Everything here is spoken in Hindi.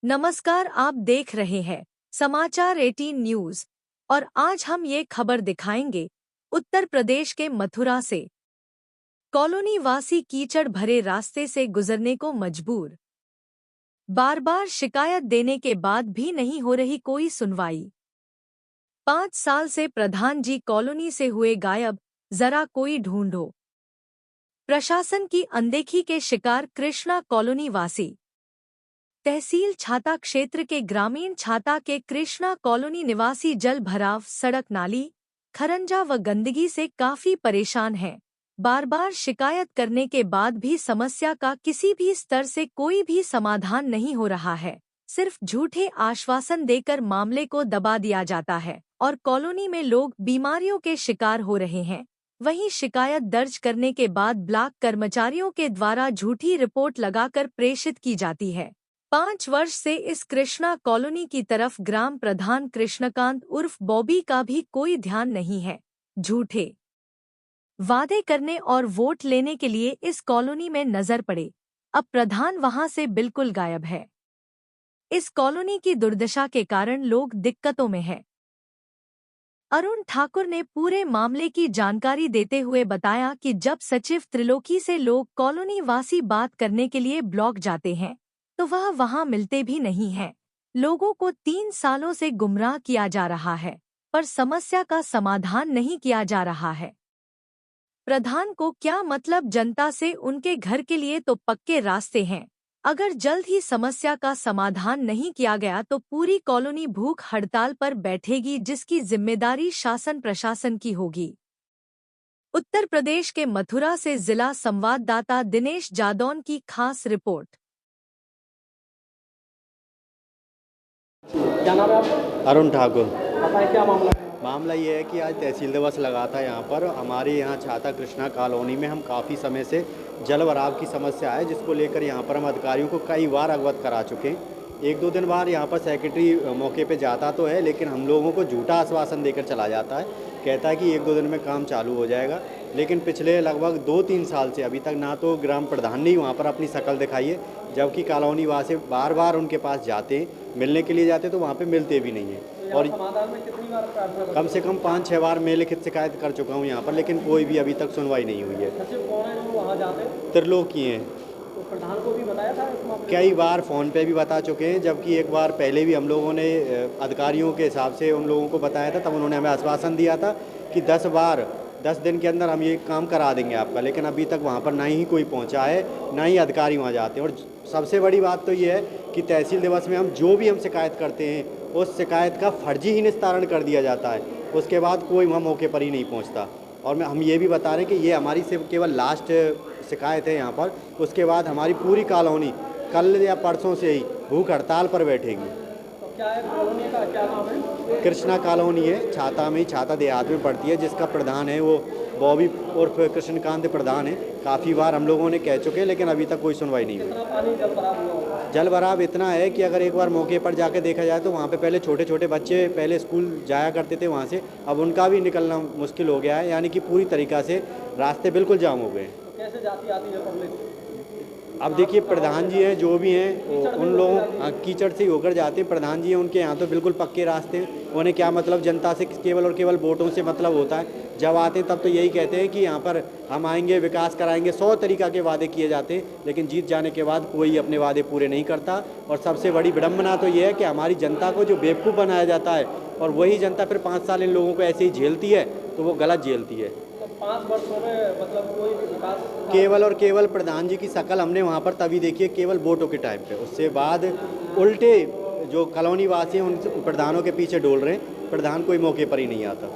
नमस्कार, आप देख रहे हैं समाचार 18 न्यूज और आज हम ये खबर दिखाएंगे उत्तर प्रदेश के मथुरा से। कॉलोनी वासी कीचड़ भरे रास्ते से गुजरने को मजबूर। बार बार शिकायत देने के बाद भी नहीं हो रही कोई सुनवाई। 5 साल से प्रधान जी कॉलोनी से हुए गायब, जरा कोई ढूंढो। प्रशासन की अनदेखी के शिकार कृष्णा कॉलोनी वासी। तहसील छाता क्षेत्र के ग्रामीण छाता के कृष्णा कॉलोनी निवासी जल भराव, सड़क नाली, खरंजा व गंदगी से काफी परेशान हैं। बार बार शिकायत करने के बाद भी समस्या का किसी भी स्तर से कोई भी समाधान नहीं हो रहा है। सिर्फ झूठे आश्वासन देकर मामले को दबा दिया जाता है और कॉलोनी में लोग बीमारियों के शिकार हो रहे हैं। वहीं शिकायत दर्ज करने के बाद ब्लॉक कर्मचारियों के द्वारा झूठी रिपोर्ट लगाकर प्रेषित की जाती है। 5 वर्ष से इस कृष्णा कॉलोनी की तरफ ग्राम प्रधान कृष्णकांत उर्फ बॉबी का भी कोई ध्यान नहीं है। झूठे वादे करने और वोट लेने के लिए इस कॉलोनी में नजर पड़े, अब प्रधान वहां से बिल्कुल गायब है। इस कॉलोनी की दुर्दशा के कारण लोग दिक्कतों में हैं। अरुण ठाकुर ने पूरे मामले की जानकारी देते हुए बताया कि जब सचिव त्रिलोकी से लोग कॉलोनी वासी बात करने के लिए ब्लॉक जाते हैं तो वह वहां मिलते भी नहीं हैं। लोगों को 3 सालों से गुमराह किया जा रहा है, पर समस्या का समाधान नहीं किया जा रहा है। प्रधान को क्या मतलब, जनता से उनके घर के लिए तो पक्के रास्ते हैं। अगर जल्द ही समस्या का समाधान नहीं किया गया तो पूरी कॉलोनी भूख हड़ताल पर बैठेगी, जिसकी जिम्मेदारी शासन प्रशासन की होगी। उत्तर प्रदेश के मथुरा से जिला संवाददाता दिनेश जादौन की खास रिपोर्ट। क्या नाम है आपका? अरुण ठाकुर। बताएं क्या मामला है? मामला ये है कि आज तहसील दिवस लगा था यहाँ पर। हमारे यहाँ छाता कृष्णा कॉलोनी में हम काफ़ी समय से जल भराव की समस्या है, जिसको लेकर यहाँ पर हम अधिकारियों को कई बार अवगत करा चुके हैं। 1-2 दिन बाद यहाँ पर सेक्रेटरी मौके पे जाता तो है, लेकिन हम लोगों को झूठा आश्वासन देकर चला जाता है। कहता है कि 1-2 दिन में काम चालू हो जाएगा, लेकिन पिछले लगभग 2-3 साल से अभी तक ना तो ग्राम प्रधान ने वहाँ पर अपनी शक्ल दिखाई है, जबकि कॉलोनी वासी बार बार उनके पास जाते हैं, मिलने के लिए जाते तो वहाँ पे मिलते भी नहीं हैं। और समाधान में कितनी बार प्रार्थना? कम से कम 5-6 बार मैं लिखित शिकायत कर चुका हूँ यहाँ पर, लेकिन कोई भी अभी तक सुनवाई नहीं हुई है। सचिव कौन है जो वहाँ जाते हैं? त्रिलोकी हैं। तो प्रधान को भी बताया था इस मामले में? कई बार फ़ोन पे भी बता चुके हैं, जबकि एक बार पहले भी हम लोगों ने अधिकारियों के हिसाब से उन लोगों को बताया था, तब उन्होंने हमें आश्वासन दिया था कि 10 दिन के अंदर हम ये काम करा देंगे आपका, लेकिन अभी तक वहाँ पर ना ही कोई पहुँचा है, ना ही अधिकारी वहाँ जाते हैं। और सबसे बड़ी बात तो ये है कि तहसील दिवस में हम शिकायत करते हैं, उस शिकायत का फर्जी ही निस्तारण कर दिया जाता है। उसके बाद कोई वहाँ मौके पर ही नहीं पहुँचता। और हम ये भी बता रहे हैं कि ये हमारी सिर्फ केवल लास्ट शिकायत है यहाँ पर। उसके बाद हमारी पूरी कॉलोनी कल या परसों से ही भूख हड़ताल पर बैठेगी। तो क्या है कॉलोनी का क्या नाम है? कृष्णा कॉलोनी है, छाता में, छाता देहात में पड़ती है, जिसका प्रधान है वो बॉबी उर्फ कृष्णकांत प्रधान है। काफ़ी बार हम लोगों ने कह चुके हैं, लेकिन अभी तक कोई सुनवाई नहीं हुई। कितना पानी जल भराव हुआ? जल भराव इतना है कि अगर एक बार मौके पर जाके देखा जाए तो वहाँ पे पहले छोटे छोटे बच्चे पहले स्कूल जाया करते थे वहाँ से, अब उनका भी निकलना मुश्किल हो गया है, यानी कि पूरी तरीक़ा से रास्ते बिल्कुल जाम हो गए हैं। तो कैसे जाती आती है पब्लिक? अब देखिए, प्रधान जी हैं जो भी हैं, उन लोगों कीचड़ से होकर जाते हैं। प्रधान जी हैं, उनके यहाँ तो बिल्कुल पक्के रास्ते हैं। उन्हें क्या मतलब जनता से केवल और केवल वोटों से मतलब होता है। जब आते हैं तब तो यही कहते हैं कि यहाँ पर हम आएंगे, विकास कराएंगे, 100 तरीक़ा के वादे किए जाते हैं, लेकिन जीत जाने के बाद कोई अपने वादे पूरे नहीं करता। और सबसे बड़ी विडम्बना तो ये है कि हमारी जनता को जो बेवकूफ़ बनाया जाता है, और वही जनता फिर 5 साल इन लोगों को ऐसे ही झेलती है, तो वो गलत झेलती है। 5 वर्षों में मतलब कोई विकास? केवल और केवल प्रधान जी की शक्ल हमने वहाँ पर तभी देखी है, केवल वोटों के टाइम पे। उससे बाद उल्टे जो कॉलोनी वासी हैं उन प्रधानों के पीछे डोल रहे हैं, प्रधान कोई मौके पर ही नहीं आता।